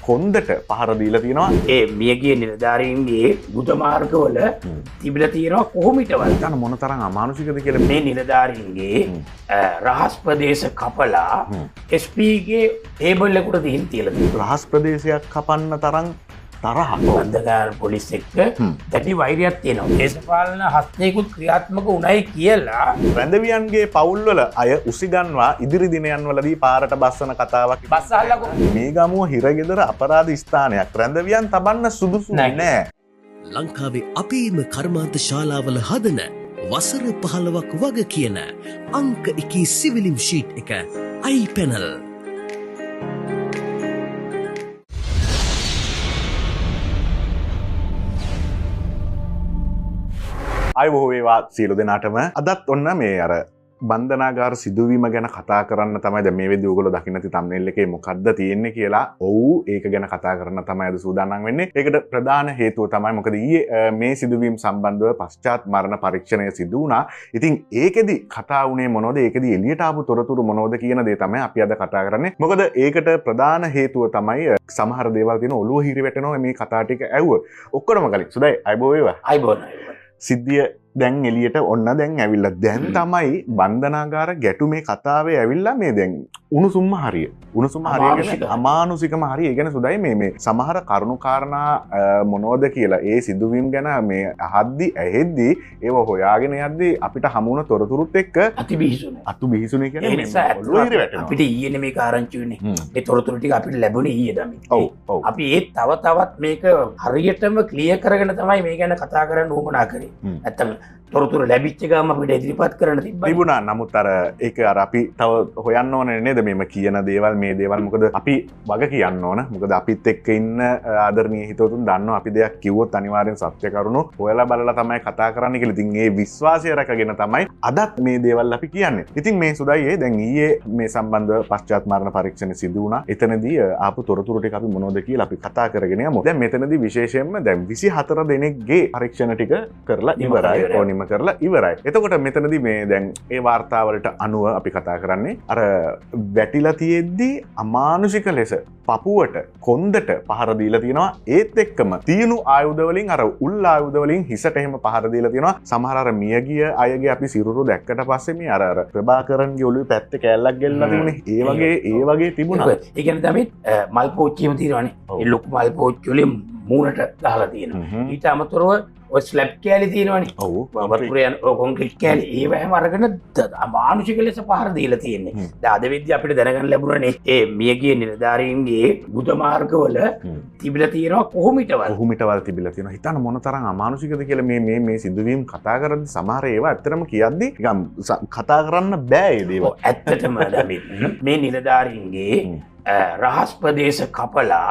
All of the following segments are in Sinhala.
කොන්දට පහර දීලා තියෙනවා. ඒ මියගිය නිලධාරීන්ගේ බුද මාර්ගවල තිබිලා තියෙනවා කොහොමිටවල්. ගන්න මොනතරම් අමානුෂිකද කියලා මේ නිලධාරීන්ගේ රහස් ප්‍රදේශ කපලා SP ගේ ටේබල් එකට දීන් තියලා තියෙනවා. රහස් ප්‍රදේශයක් කපන්න තරම් තරහ බන්ධකාර පොලිස් එක්ක දැඩි වෛරයක් තියෙනවා. දේශපාලන හස්තයකුත් ක්‍රියාත්මක උණයි කියලා රැඳවියන්ගේ පවුල්වල අය උසිගන්වා ඉදිරි දිනයන්වලදී පාරට බස්සන කතාවක්. බස් අල්ලගො මේ ගමුව හිරගෙදර අපරාධ ස්ථානයක්. රැඳවියන් තබන්න සුදුසු නෑ. ලංකාවේ අපේම කර්මාන්ත ශාලාවල හදන වසර 15ක් වග කියන අංක 1 සිවිලිම් ෂීට් එක iPanel. අයබෝව වේවා සියලු දෙනාටම. අදත් ඔන්න මේ අර බන්ධනාගාර සිදුවීම ගැන කතා කරන්න තමයි දැන් මේ වෙද්දී ඔයගොල්ලෝ දකින්න ඇති thumbnail එකේ මොකද්ද තියෙන්නේ කියලා. ඔව් ඒක ගැන කතා කරන්න තමයි අද සූදානම් වෙන්නේ. ඒකට ප්‍රධාන හේතුව තමයි මොකද ඊයේ මේ සිදුවීම් සම්බන්ධව පශ්චාත් මරණ පරීක්ෂණය සිදු වුණා. ඉතින් ඒකෙදි කතා වුණේ මොනවද? ඒකෙදි එළියට ආපු තොරතුරු මොනවද කියන දේ තමයි අපි අද කතා කරන්නේ. මොකද ඒකට ප්‍රධාන හේතුව තමයි සමහර දේවල් තියෙන ඔළුව හිරි වැටෙනවා මේ කතා ටික ඇහුව. ඔක්කොම කලින් සුදයි අයබෝ වේවා. අයිබෝන් සිද්ධිය දැන් එළියට ඔන්න දැන් ඇවිල්ලා දැන් තමයි බන්ධනාගාර ගැටුමේ කතාවේ ඇවිල්ලා මේ දැන් උණුසුම්ම හරිය. උණුසුම්ම හරිය කියන්නේ අමානුෂිකම හරිය. ඒ කියන්නේ සුදයි මේ සමහර කරුණු කාරණා මොනවද කියලා ඒ සිදුවීම් ගැන මේ අහද්දි ඇහෙද්දි ඒව හොයාගෙන යද්දි අපිට හමු වුණ තොරතුරුත් එක්ක අති බිහිසුනේ කියන්නේ මේ ඔළුව හිරි වැටෙනවා. අපිට ඊයේ මේක ආරංචි වුණේ. ඒ තොරතුරු ටික අපිට ලැබුණේ ඊයේ තමයි. ඔව්. අපි ඒ තවත් මේක හරියටම ක්ලියර් කරගෙන තමයි මේ ගැන කතා කරන්න උවමනා කරේ. නැත්තම් තොරතුරු ලැබිච්ච ගාම අපිට ඉදිරිපත් කරන්න තිබුණා. නමුත් අර ඒක අර අපි තව හොයන්න ඕනේ නේද මේම කියන දේවල් මේ දේවල්. මොකද අපි වග කියන්න ඕන. මොකද අපිත් එක්ක ඉන්න ආදරණීය හිතවතුන් දන්නවා අපි දෙයක් කිව්වොත් අනිවාර්යෙන් සත්‍ය කරුණු හොයලා බලලා තමයි කතා කරන්න කියලා. ඉතින් ඒ විශ්වාසය රැකගෙන තමයි අදත් මේ දේවල් අපි කියන්නේ. ඉතින් මේ සුදයි දැන් ඊයේ මේ සම්බන්ධව පශ්චාත් මරණ පරීක්ෂණ සිදු වුණා. එතනදී ආපු තොරතුරු ටික අපි මොනවද කියලා අපි කතා කරගෙන යමු. දැන් මෙතනදී විශේෂයෙන්ම දැන් 24 දෙනෙක්ගේ පරීක්ෂණ ටික කරලා ඉවරයි. කරලා ඉවරයි. එතකොට මෙතනදී මේ දැන් ඒ වාර්තාවලට අනුව අපි කතා කරන්නේ අර වැටිලා තියෙද්දි අමානුෂික ලෙස පපුවට කොන්දට පහර දීලා තියෙනවා. ඒත් එක්කම තියුණු ආයුධ වලින් අර උල් ආයුධ වලින් හිසට එහෙම පහර දීලා තියෙනවා. සමහර අර මියගිය අයගේ අපි සිරුරු දැක්කට පස්සේ මේ අර ප්‍රභාකරන්ගේ ඔළුවේ පැත්තේ කෑල්ලක් ගෙල්ලලා තිබුණේ. ඒ වගේ තිබුණා. ඒ කියන්නේ තමයි මල් පෝච්චියම තියෙනවානේ. ඒ ලොකු මල් පෝච්චි වලින් මූණට දාලා තියෙනවා. ඊට අමතරව ඔය ස්ලැබ් කෑලි තියෙනවනේ. ඔව්. වතුරේ කොන්ක්‍රීට් කෑලි ඒව හැම අරගෙන අමානුෂික ලෙස පහර දීලා තියෙන්නේ. දැන් අද වෙද්දී අපිට දැනගන්න ලැබුණානේ ඒ මියගිය නිලධාරීන්ගේ බුද මාර්ගවල තිබිලා තියෙනවා කොහොමිටවල් තිබිලා තියෙනවා. හිතන්න මොනතරම් අමානුෂිකද කියලා මේ සිදුවීම් කතා කරද්දී සමහර ඒවා ඇත්තටම කියද්දි නිකන් කතා කරන්න බෑ ඒ දේවල්. ඇත්තටම මේ නිලධාරීන්ගේ රහස් ප්‍රදේශ කපලා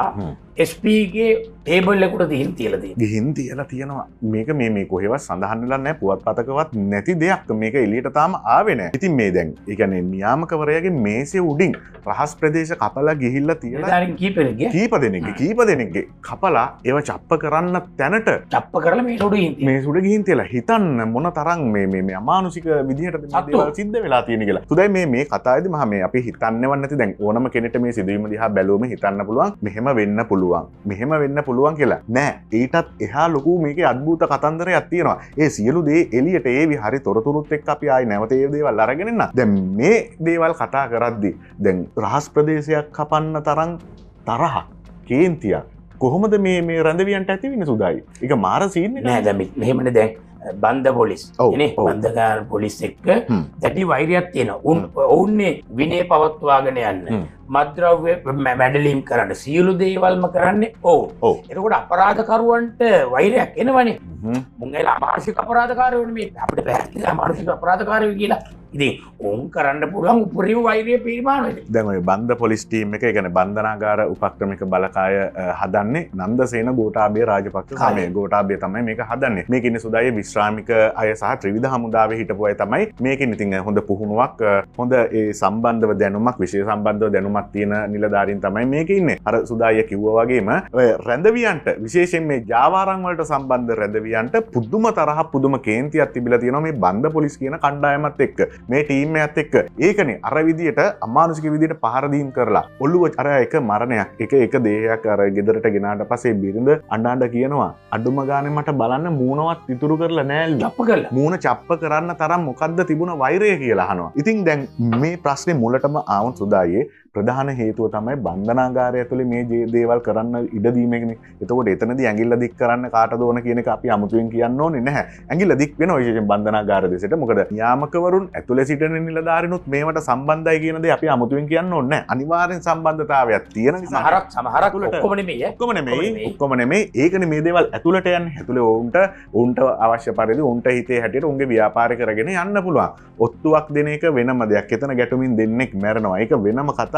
SP ගේ ටේබල් එකට ගිහින් තියලා තියෙනවා. මේක මේ කොහෙවත් සඳහන් වෙලා නැහැ. පුවත්පතකවත් නැති දෙයක්. මේක එළියට තාම ආවේ නැහැ. ඉතින් මේ දැන් ඒ කියන්නේ නියාමකවරයාගේ මේසේ උඩින් රහස් ප්‍රදේශ කපලා ගිහිල්ලා තියලා නිලධාරීන් කීප දෙනෙක්ගේ කපලා ඒව චප්ප කරන්න තැනට චප්ප කරලා මේ සුඩ ගිහින් තියලා හිතන්න මොන තරම් මේ අමානුෂික විදිහට මේ දේවල් සිද්ධ වෙලා තියෙන කියලා. සුදයි මේ කතාවේදී මම මේ අපි හිතන්නේවත් නැති දැන් ඕනම කෙනෙක්ට මේ සිදුවීම දිහා බැලුවම හිතන්න පුළුවන් මෙහෙම වෙන්න පුළුවන් කියලා. නෑ, ඊටත් එහා ලොකු මේකේ අద్භූත කතන්දරයක් තියෙනවා. ඒ සියලු දේ එළියට ඒවි හරි තොරතුරුත් එක්ක අපි ආයි නැවත ඒ දේවල් අරගෙන එන්න. දැන් මේ දේවල් කතා කරද්දී දැන් රහස් ප්‍රදේශයක් කපන්න තරම් තරහ කේන්තියක් කොහොමද මේ රැඳවියන්ට ඇති වෙන්නේ සුදායි? ඒක මාර සීන් එක නෑ. දැන් මෙහෙමනේ දැන් බන්ධ පොලිස් නේ බන්ධකාර පොලිස් එක්ක දැඩි වෛරයක් තියෙනවා. ඔවුන්නේ විනය පවත්වාගෙන යන්න මත්ද්‍රව්‍ය මැඩලීම් කරන්න සියලු දේවල්ම කරන්නේ ඔව්. එතකොට අපරාධකරුවන්ට වෛරයක් එනවනේ. මුන් ඇවිල්ලා අමානුෂික අපරාධකාරයෝනේ මේ අපිට පැහැදිලි අමානුෂික අපරාධකාරයෝ කියලා. ඉතින් උන් කරන්න පුළුවන් උපරිම වෛරය පරිමාණය. දැන් ඔය බන්ධ පොලිස් ටීම් එක කියන්නේ බන්ධනාගාර උපක්‍රමික බලකාය හදන්නේ නන්දසේන ගෝඨාභය රාජපක්ෂ සමය. ගෝඨාභය තමයි මේක හදන්නේ. මේක ඉන්නේ සුදායේ විශ්‍රාමික අය සහ ත්‍රිවිධ හමුදාවේ හිටපු අය තමයි මේකෙන් ඉතින් හොඳ පුහුණුවක් හොඳ ඒ සම්බන්ධව දැනුමක් විශේෂ සම්බන්ධව දැනුමක් කණ්ඩායමක් තියෙන නිලධාරීන් තමයි මේකේ ඉන්නේ. අර සුදාය කිව්වා වගේම ඔය රැඳවියන්ට විශේෂයෙන් මේ ජාවාරම් වලට සම්බන්ධ රැඳවියන්ට පුදුම තරහ පුදුම කේන්තියක් තිබිලා තියෙනවා මේ බන්ද පොලිස් කියන කණ්ඩායමත් එක්ක මේ ටීම් එකත් එක්ක. ඒකනේ අර විදියට අමානුෂික විදියට පහර දීම් කරලා ඔළුව අර එක මරණයක් එක දේහයක් අර ගෙදරට ගෙනාට පස්සේ බිරිඳ අඬ කියනවා අඩුම ගානේ මට බලන්න මූණවත් ඉතුරු කරලා නෑලු. චප්ප කරලා. මූණ චප්ප කරන්න තරම් මොකද්ද තිබුණ වෛරය කියලා අහනවා. ඉතින් දැන් මේ ප්‍රශ්නේ මුලටම ආවොත් සුදායේ ප්‍රධාන හේතුව තමයි බන්ධනාගාරය ඇතුලේ මේ දේවල් කරන්න ඉඩ දීමේනේ. එතකොට එතනදී ඇඟිල්ල දික් කරන්න කාටද ඕන කියන එක අපි අමුතුවෙන් කියන්න ඕනේ නැහැ. ඇඟිල්ල දික් වෙනවා විශේෂයෙන් බන්ධනාගාර දෙසට. මොකද නියාමකවරුන් ඇතුලේ සිටින නිලධාරීනුත් මේවට සම්බන්ධයි කියන දේ අපි අමුතුවෙන් කියන්න ඕනේ නැහැ. අනිවාර්යෙන් සම්බන්ධතාවයක් තියෙන නිසා සමහරක් ඔක්කොම නෙමෙයි. ඔක්කොම නෙමෙයි. ඒකනේ මේ දේවල් ඇතුළට යන්නේ. ඇතුලේ උන්ට අවශ්‍ය පරිදි උන්ට හිතේ හැටියට උන්ගේ ව්‍යාපාරය කරගෙන යන්න පුළුවන්. ඔත්තුවක් දෙන එක වෙනම දෙයක්. එතන ගැටුමින් දෙන්නෙක් මැරෙනවා. ඒක වෙනම කතාවක්.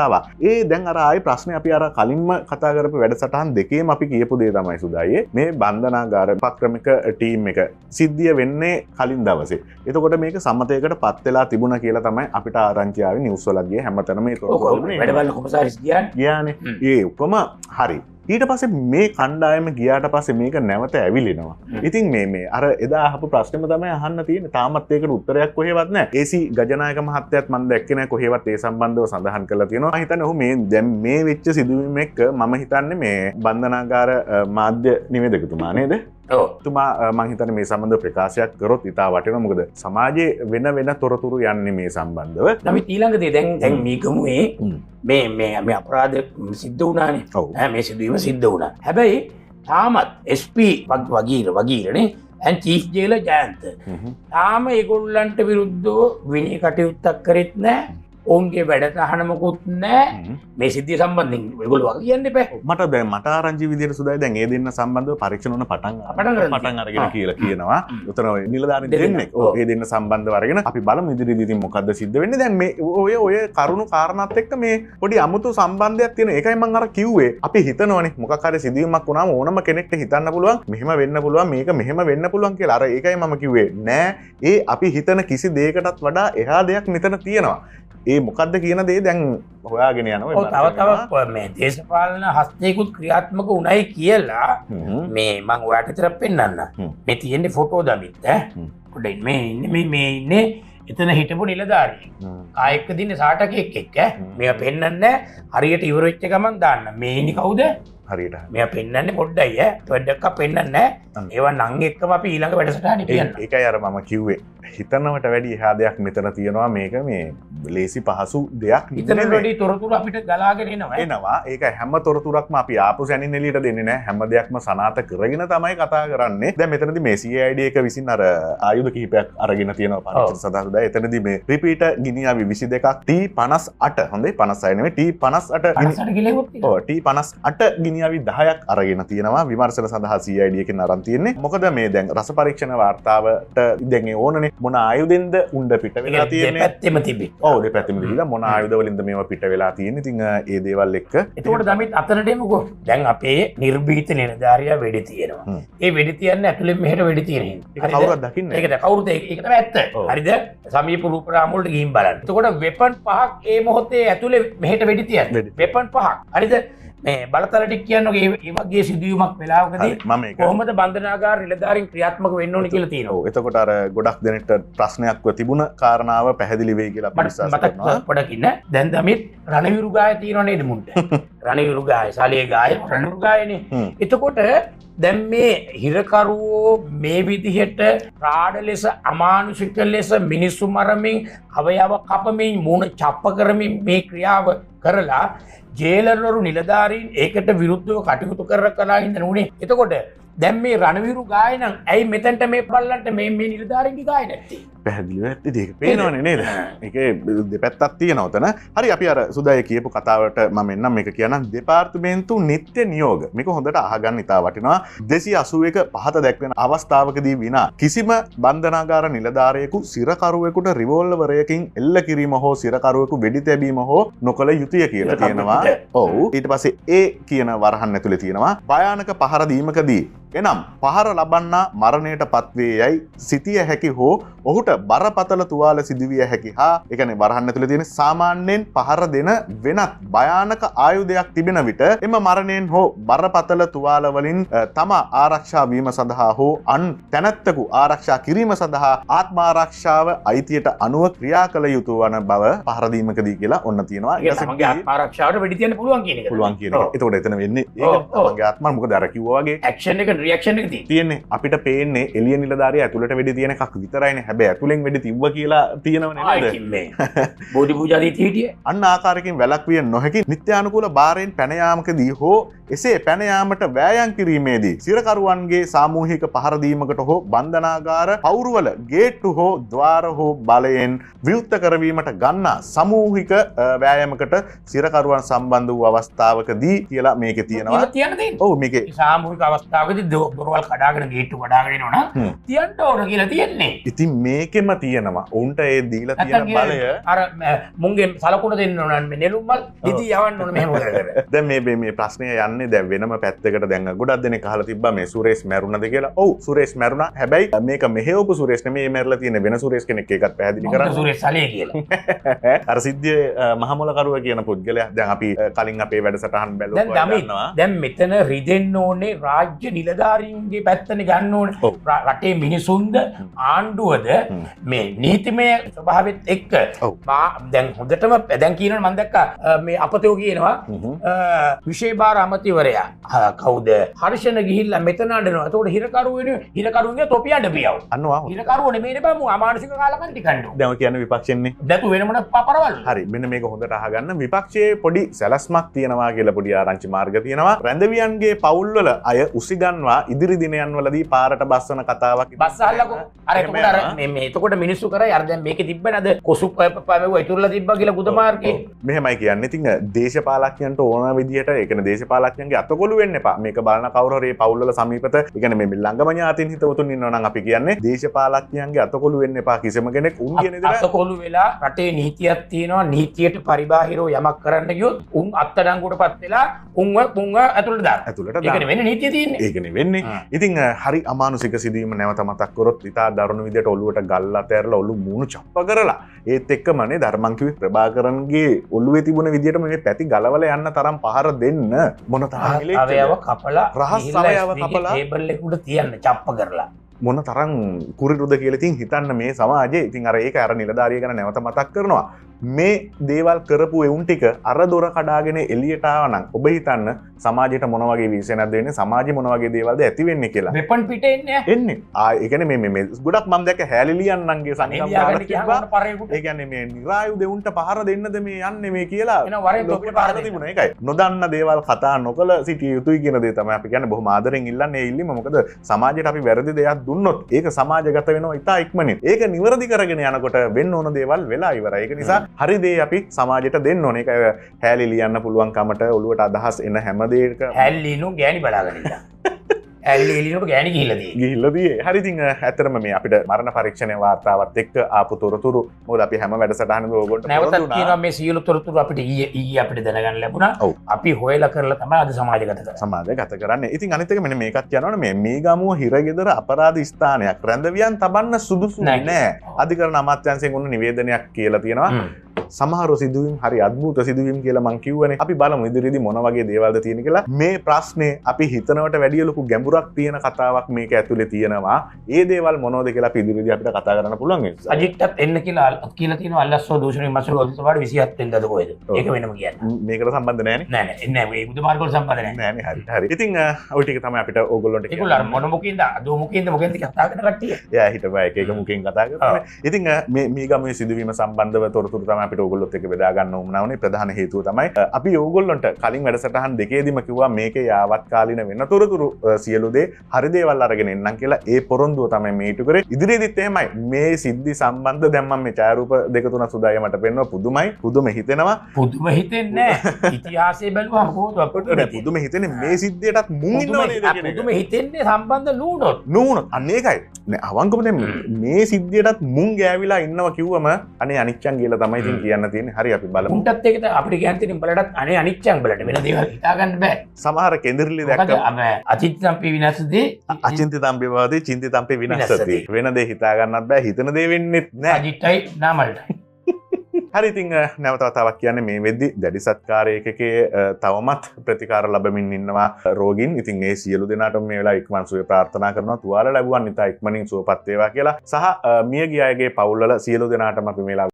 ඒ දැන් අර ආයි ප්‍රශ්නේ අපි අර කලින්ම කතා කරපු වැඩසටහන් දෙකේම අපි කියපු දේ තමයි සුදායේ මේ බන්ධනාගාර උපක්‍රමික ටීම් එක සිද්ධිය වෙන්නේ කලින් දවසේ. එතකොට මේක සම්මතයකට පත් වෙලා තිබුණා කියලා තමයි අපිට ආරංචි ආවේ නිවුස් වල ගියේ හැමතැනම ඒක වැඩවල කොමසාරිස් ගියානේ. ඒ ඔක්කොම හරි. ඊට පස්සේ මේ කණ්ඩායම ගියාට පස්සේ මේක නැවත ඇවිලිනවා. ඉතින් මේ අර එදා අහපු ප්‍රශ්නෙම තමයි අහන්න තියෙන්නේ. තාමත් ඒකට උත්තරයක් කොහෙවත් නැහැ. AC ගජනායක මහත්තයාත් මම දැක්කේ නැහැ කොහෙවත් ඒ සම්බන්ධව සඳහන් කරලා තියෙනවා. මම හිතන්නේ ඔහු මේ දැන් මේ වෙච්ච සිදුවීම එක්ක මම හිතන්නේ මේ බන්ධනාගාර මාධ්‍ය නිවේදකතුමා නේද? තුමා මං හිතන්නේ මේ සම්බන්ධ ප්‍රකාශයක් කරොත් ඉතා වටිනවා. මොකද සමාජයේ වෙන තොරතුරු යන්නේ මේ සම්බන්ධව. නමුත් ඊළඟදී දැන් මේ ගමුවේ මේ අපරාධ සිද්ධ වුණානේ. මේ සිදුවීම සිද්ධ වුණා. හැබැයි තාමත් SP වගීරනේ and chief jailer Jayantha තාම ඒගොල්ලන්ට විරුද්ධව විනය කටයුත්තක් කරෙත් නැහැ. ඔවුන්ගේ වැඩසටහන මොකුත් නැහැ. මේ සිද්ධිය සම්බන්ධයෙන් ඒගොල්ලෝ වගේ කියන්න එපා. මට ආරංචි විදියට සුදායි දැන් ඒ දෙන්න සම්බන්ධව පරීක්ෂණ වන පටන් අරගෙන කියලා කියනවා. උතන ඔය නිලධාරීන් දෙන්නෙක්. ඒ දෙන්න සම්බන්ධව අරගෙන අපි බලමු ඉදිරියේදී ඉතින් මොකද්ද සිද්ධ වෙන්නේ. දැන් මේ ඔය කරුණු කාරණාත් එක්ක මේ පොඩි අමුතු සම්බන්ධයක් තියෙනවා. ඒකයි මම අර කිව්වේ. අපි හිතනවනේ මොකක් හරි සිදුවීමක් වුණාම ඕනම කෙනෙක්ට හිතන්න පුළුවන් මෙහෙම වෙන්න පුළුවන් මේක මෙහෙම වෙන්න පුළුවන් කියලා. අර ඒකයි මම කිව්වේ නෑ. ඒ අපි හිතන කිසි දෙයකටත් වඩා එහා දෙයක් මෙතන තියෙනවා. ඒ මොකක්ද කියන දේ දැන් හොයාගෙන යනවා. තව මේ දේශපාලන හස්තයකුත් ක්‍රියාත්මක උණයි කියලා මේ මං ඔයාට විතර පෙන්නන්න. මේ තියෙන්නේ ෆොටෝ දමිත් පොඩ්ඩක් මේ ඉන්නේ එතන හිටපු නිලධාරියෙක්. කායක දින්නේ සාටකෙක් එක්ක මේවා පෙන්නන්නේ හරියට ඉවර වෙච්ච ගමන් දාන්න. මේ ඉන්නේ කවුද? හරියට. මේවා පෙන්නන්නේ පොඩ්ඩයි පොඩ්ඩක් පෙන්නන්නේ. ඒවා නං එක්කම අපි ඊළඟ වැඩසටහනේ කියන්න. ඒකයි අර මම කිව්වේ. හිතනවට වැඩි එහා දෙයක් මෙතන තියෙනවා. මේක මේ ලේසි පහසු දෙයක් නෙමෙයි. වැඩි තොරතුරු අපිට ගලාගෙන එනවා. ඒක හැම තොරතුරක්ම අපි ආපු සැනින් එළියට දෙන්නේ නැහැ. හැම දෙයක්ම සනාත කරගෙන තමයි කතා කරන්නේ. දැන් මෙතනදී මේ CID එක විසින් අර ආයුධ කිහිපයක් අරගෙන තියෙනවා පරීක්ෂණ සඳහා. එතනදී මේ රිපීටර් ගිනියාවි 22ක් T58 හොඳයි 56 නෙමෙයි T58 T58 ගිනියාවි 10ක් අරගෙන තියෙනවා. විමර්ශන සඳහා CID එකෙන් අරන් තියෙන්නේ. මොකද මේ දැන් රස පරීක්ෂණ වාර්තාවට දැන් ඒ ඕනනේ මොන ආයුධෙන්ද උණ්ඩ පිට වෙලා තියෙන්නේ. දෙපැත්තෙම තිබි. ඔව් දෙපැත්තෙම තිබිලා මොන ආයුධ වලින්ද මේවා පිට වෙලා තියෙන්නේ. ඉතින් ඒ දේවල් එක්ක එතකොට දමිත් අතනට එමුකෝ. දැන් අපේ නිර්භීත නිලධාරියා වෙඩි තියෙනවා. ඒ වෙඩි තියන්නේ ඇතුලෙන් මෙහෙට වෙඩි තියෙන හින්දා. ඒක කවුරුත් දකින්නේ. ඒක කවුරුත් ඒක තමයි ඇත්ත. හරිද? සමීප රූපරාම වලට ගිහින් බලන්න. එතකොට වෙපන් පහක් ඒ මොහොතේ ඇතුලේ මෙහෙට වෙඩි තියන්නේ. වෙපන් පහක්. හරිද? මේ බලතල ටික කියන්නේ ඒ වගේ සිදුවීමක් වෙලාවකදී කොහොමද බන්ධනාගාර නිලධාරීන් ක්‍රියාත්මක වෙන්න ඕනේ කියලා තියෙනවා. ඔව් එතකොට අර ගොඩක් දෙනෙක්ට ප්‍රශ්නයක්ව තිබුණ කාරණාව පැහැදිලි වෙයි කියලා අපි විශ්වාස කරනවා. පොඩක් ඉන්න. දැන් දමිත් රණවිරු ගාය තියෙනව නේද මුන්ට? රණවිරු ගාය, සාලියේ ගාය, රණවිරු ගායනේ. එතකොට දැන් මේ හිරකරුවෝ මේ විදිහට ප්‍රාඩ ලෙස අමානුෂික ලෙස මිනිස්සු මරමින් අවයව කපමින් මූණ චප්ප කරමින් මේ ක්‍රියාව කරලා ජේලර්වරු නිලධාරීන් ඒකට විරුද්ධව කටයුතු කළා හින්දා නුනේ. එතකොට දැන් මේ රණවිරු ගාය නම් ඇයි මෙතනට මේ බල්ලන්ට මේ නිලධාරීන්ගේ ගාය නැත්තේ? පැහැදිලිව ඇත්තේ ඒක පේනවනේ නේද? ඒකේ දෙපැත්තක් තියෙනවා උතන. හරි අපි අර සුදායේ කියපු කතාවට මම එන්නම් මේක කියනනම් දෙපාර්තමේන්තු නිත්‍ය නියෝග. මේක හොඳට අහගන්න ඉතා වටිනවා. 281 පහත දැක්වෙන අවස්ථාවකදී විනා කිසිම බන්ධනාගාර නිලධාරියෙකු සිරකරුවෙකුට රිවෝල්වරයකින් එල්ල කිරීම හෝ සිරකරුවෙකු වෙඩි තැබීම හෝ නොකළ යුතුය කියලා තියෙනවා. ඔව්. ඊට පස්සේ ඒ කියන වරහන් ඇතුලේ තියෙනවා භයානක පහර දීමකදී එනම් පහර ලබන්නා මරණයට පත්වේ යයි සිටිය හැකි හෝ ඔහුට බරපතල තුවාල සිදුවිය හැකි හා එකනේ වරහන් ඇතුළේ තියෙන සාමාන්‍යයෙන් පහර දෙන වෙනත් භයානක ආයුධයක් තිබෙන විට එම මරණයෙන් හෝ බරපතල තුවාල වලින් තමා ආරක්ෂා වීම සඳහා හෝ අන් තැනැත්තකු ආරක්ෂා කිරීම සඳහා ආත්ම ආරක්ෂාව අයිතියට අනුව ක්‍රියා කළ යුතු වන බව පහර දීමකදී කියලා ඔන්න තියෙනවා. තමන්ගේ ආත්ම ආරක්ෂාවට වෙඩි තියන්න පුළුවන් කියන එක. පුළුවන් කියන එක. ඒතකොට එතන වෙන්නේ ඒක තමන්ගේ ආත්ම මොකද අර කිව්වා වගේ ඇක්ෂන් එක රියැක්ෂන් එක තියෙන්නේ. අපිට පේන්නේ එළිය නිලධාරිය ඇතුළට වෙඩි තියෙන එකක් විතරයිනේ. හැබැයි ඇතුලෙන් වෙඩි තිබ්බ කියලා තියෙනවනේ නේද? බෝධි පූජා දී හිටියේ. අන්න ආකාරයකින් වැළක්විය නොහැකි නිත්‍යානුකූල බාරයෙන් පැන යාමකදී හෝ එසේ පැන යාමට වෑයම් කිරීමේදී සිරකරුවන්ගේ සාමූහික පහර දීමකට හෝ බන්ධනාගාර පවුරුවල ගේට්ටු හෝ ද්වාර හෝ බලයෙන් විවෘත කරවීමට ගන්නා සමූහික වෑයමකට සිරකරුවන් සම්බන්ධ වූ අවස්ථාවකදී කියලා මේකේ තියෙනවා. ඔව් මේකේ සාමූහික අවස්ථාවකදී දොරවල් කඩාගෙන ගේට්ටු කඩාගෙන එනවනම් තියන්න ඕන කියලා තියෙන්නේ. ඉතින් මේකෙම තියෙනවා. උන්ට ඒ දීලා තියෙන බලය අර මුංගේ සලකුණ දෙන්න ඕන මේ නෙළුම් මල් දිදී යවන්න ඕන මෙහෙම කරගෙන. දැන් මේ ප්‍රශ්නය යන්නේ දැන් වෙනම පැත්තකට. දැන් ගොඩක් දෙනෙක් අහලා තිබ්බා මේ සුරේෂ් මැරුණද කියලා. ඔව් සුරේෂ් මැරුණා. හැබැයි මේක මෙහෙවපු සුරේෂ් නෙමෙයි මැරලා තියෙන වෙන සුරේෂ් කෙනෙක් ඒකත් පැහැදිලි කරන්න. සුරේෂ් සලේ කියලා. අර සිද්ධියේ මහමොලකරුව කියන පුද්ගලයා දැන් අපි කලින් අපේ වැඩසටහන් බැලුවා. දැන් මෙතන රිදෙන්න ඕනේ රාජ්‍ය නිලධාරීන්ගේ පැත්තනේ ගන්න ඕනේ. රටේ මිනිසුන්ද ආණ්ඩුවද මේ නීතිමය ස්වභාවෙත් එක්ක දැන් හොඳටම දැන් කියනවා මම දැක්කා මේ අපතෝ කියනවා විශේෂ බාර අමතිවරයා කවුද හර්ෂණ ගිහිල්ලා මෙතන අඬනවා. එතකොට හිරකරුවන්ගේ තොපිය අඬපියව. අන්නවා හිරකරුවෝ නෙමෙයි නේ බං අමානුෂික කාලකන්ටි කන්නෝ. දැන් කියන්නේ විපක්ෂෙන්නේ. දැන් වෙන මොන පපරවල්. හරි මෙන්න මේක හොඳට අහගන්න. විපක්ෂයේ පොඩි සැලැස්මක් තියෙනවා කියලා පොඩි ආරංචි මාර්ග තියෙනවා. රැඳවියන්ගේ පවුල්වල අය උසිගන්වා ඉදිරි දිනයන් වලදී පාරට බස්සන කතාවක්. බස්සහල්ලකෝ. අර එතකොට අර මේ එතකොට මිනිස්සු කරයි අර දැන් මේකේ තිබ්බ නේද කොසු පපව ඉතුරුලා තිබ්බා කියලා ගුද මාර්ගේ. මෙහෙමයි කියන්නේ. ඉතින් දේශපාලඥයන්ට ඕන විදියට ඒ කියන්නේ දේශපාලඥයන්ගේ අතකොළු වෙන්න එපා. මේක බලන කවුරු හරි පවුල් වල සමීපත ඒ කියන්නේ මේ ළඟම ඥාතීන් හිතවතුන් ඉන්නවා නම් අපි කියන්නේ දේශපාලඥයන්ගේ අතකොළු වෙන්න එපා. කිසිම කෙනෙක් උන් කියන දේ අතකොළු වෙලා රටේ නීතියක් තියෙනවා. නීතියට පරිබාහිරව යමක් කරන්න ගියොත් උන් අත්අඩංගුවටපත් වෙලා උන්ව ඇතුළට දාන්න. ඒකනේ වෙන්නේ නීතිය තියෙන්නේ. ඒකනේ වෙන්නේ. ඉතින් හරි අමානුෂික සිදුවීම නැවත මතක් කරොත් ඉතා දරුණු විදියට ඔළුවට ගල් අතෑරලා ඔළුව මූණු චප්ප කරලා ඒත් එක්කමනේ ධර්මං කිව්වේ ප්‍රභාකරන්ගේ ඔළුවේ තිබුණ විදියට මේ පැති ගලවලා යන්න තරම් පහර දෙන්න මොන තරම් අවයව කපලා රහස් අවයව කපලා ටේබල් එකට තියන්න චප්ප කරලා මොන තරම් කුරිරුද කියලා ඉතින් හිතන්න මේ සමාජයේ. ඉතින් අර ඒක අර නිලධාරිය ගැන නැවත මතක් කරනවා. මේ දේවල් කරපු එවුන් ටික අර දොර කඩාගෙන එළියට ආවනම් ඔබ හිතන්න සමාජයට මොන වගේ විශ්සනක් දෙන්නේ, සමාජෙ මොන වගේ දේවල්ද ඇති වෙන්නේ කියලා. වෙපන් පිට එන්නේ. ඒ කියන්නේ මේ ගොඩක් මම දැක්ක හැලිලියන්නන්ගේ සංගම් දාලා තිබ්බා. ඒ කියන්නේ මේ නිරායු දෙවුන්ට පහර දෙන්නද මේ යන්නේ මේ කියලා. එන වරේ තොපිට පහර තිබුණා. ඒකයි. නොදන්න දේවල් කතා නොකළ සිටිය යුතුයි කියන දේ තමයි අපි කියන්නේ. බොහොම ආදරෙන් ඉල්ලන්නේ ඒ ඉල්ලීම. මොකද සමාජයට අපි වැරදි දෙයක් දුන්නොත් ඒක සමාජගත වෙනවා ඉතා ඉක්මනින්. ඒක නිවැරදි කරගෙන යනකොට වෙන්න ඕන දේවල් වෙලා ඉවරයි. ඒක නිසා හරි දේ අපි සමාජයට දෙන්න ඕනේ. ඒක හැලි ලියන්න පුළුවන් කමට ඔළුවට අදහස් එන හැම දෙයක හැලිනු ගෑණි බලාගෙන ඉන්න. ඇල්ලිලිනට ගෑණි ගිහිල්ලා දී. හරි ඉතින් ඇත්තටම මේ අපිට මරණ පරීක්ෂණ වාර්තාවත් එක්ක ආපු තොරතුරු මොකද අපි හැම වැඩසටහනකම ඕගොල්ලන්ට නැවතත් කියනවා මේ සියලු තොරතුරු අපිට ඊයේ අපිට දැනගන්න ලැබුණා. අපි හොයලා කරලා තමයි අද සමාජගත කරන්නේ. ඉතින් අනිත් එක මෙන්න මේකත් කියනවනේ මේ ගමුව හිරගෙදර අපරාධ ස්ථානයක් රැඳවියන් තබන්න සුදුසු නෑ. අධිකරණ අමාත්‍යාංශයෙන් උන්න නිවේදනයක් කියලා තියෙනවා. සමහර සිදුවීම් හරි අద్භූත සිදුවීම් කියලා මං කිව්වනේ. අපි බලමු ඉදිරියේදී මොන වගේ දේවල්ද තියෙන කියලා. මේ ප්‍රශ්නේ අපි හිතනවට වැඩිය ලොකු ගැඹුරක් තියෙන කතාවක් මේක ඇතුලේ තියෙනවා. ඒ දේවල් මොනවද කියලා අපි ඉදිරියේදී අපිට කතා කරන්න පුළුවන් වෙනවා. අජිත්ටත් එන්න කියලා තියෙනවා අල්ලස්සෝ දූෂණය මසුරු ඔලිසවාඩ 27 වෙනිදාද කොහෙද? ඒක වෙනම කියන්නේ. මේකට සම්බන්ධ නෑනේ. නෑ එන්නේ මේ බුදු මාර්ගවල සම්බන්ධ නෑ. නෑනේ හරි හරි. ඉතින් ওই ටික තමයි අපිට ඕගොල්ලන්ට කියන්නේ. ඒගොල්ලෝ මොන මුකින්ද අදෝ මුකින්ද මොකෙන්ද කතා කරන කට්ටිය. එයා හිටපෑ එක එක මුකින් කතා කරන්නේ. ඉතින් මේ ගමේ සිදුවීම සම්බන්ධව තොරතුරු තමයි අපිට ඕගොල්ලොත් එක්ක බෙදා ගන්න උවමනාවනේ. ප්‍රධාන හේතුව තමයි අපි ඕගොල්ලන්ට කලින් වැඩසටහන් දෙකේදීම කිව්වා මේකේ යාවත් කාලින වෙන තොරතුරු සියලු දේ හරි දේවල් අරගෙන එන්නම් කියලා. ඒ පොරොන්දුව තමයි මේ ඉටු කරේ. ඉදිරියේදීත් එහෙමයි. මේ සිද්ධි සම්බන්ධ දැන් මම මේ ඡායාරූප දෙක තුනක් සුදාය මට පෙන්වනවා. පුදුම හිතෙනවා. පුදුම හිතෙන්නේ නැහැ. ඉතිහාසයේ බැලුවම කොහොමද අපිට පුදුම හිතෙන්නේ මේ සිද්ධියටත් මුන් ඉන්නව නේද කියන එක. පුදුම හිතෙන්නේ සම්බන්ධ නුනොත් අන්න ඒකයි. නේ අවංකව දැන් මේ සිද්ධියටත් මුන් ගෑවිලා ඉන්නවා කිව්වම අනේ අනිච්චන් කියලා තමයි ඉතින් කියන්න තියෙන්නේ හරි අපි බලමු. උන්ටත් ඒකද අපිට කියන්න තියෙන බලටත් අනේ අනිච්චං බලට වෙන දේවල් හිතා ගන්න බෑ. සමහර කෙඳිරිලි මොකද දැක්ක අචින්ත තම්පි විනාශදී අචින්ති තම්පි බවදී චින්ති තම්පි විනාශති. වෙන දේ හිතා ගන්නත් බෑ, හිතන දේ වෙන්නෙත් නෑ. අජිත්යි නාමල්ට. හරි ඉතින් නැවත වතාවක් කියන්නේ මේ වෙද්දි දැඩි සත්කාරයකකේ තවමත් ප්‍රතිකාර ලැබමින් ඉන්නවා රෝගීන්. ඉතින් ඒ සියලු දෙනාටම මේ වෙලාව ඉක්මන් සුවය ප්‍රාර්ථනා කරනවා. තුවාල ලැබුවන් ඉතා ඉක්මනින් සුවපත් වේවා කියලා. සහ මිය ගිය අයගේ පවුල්වල සියලු දෙනාටම අපි මේ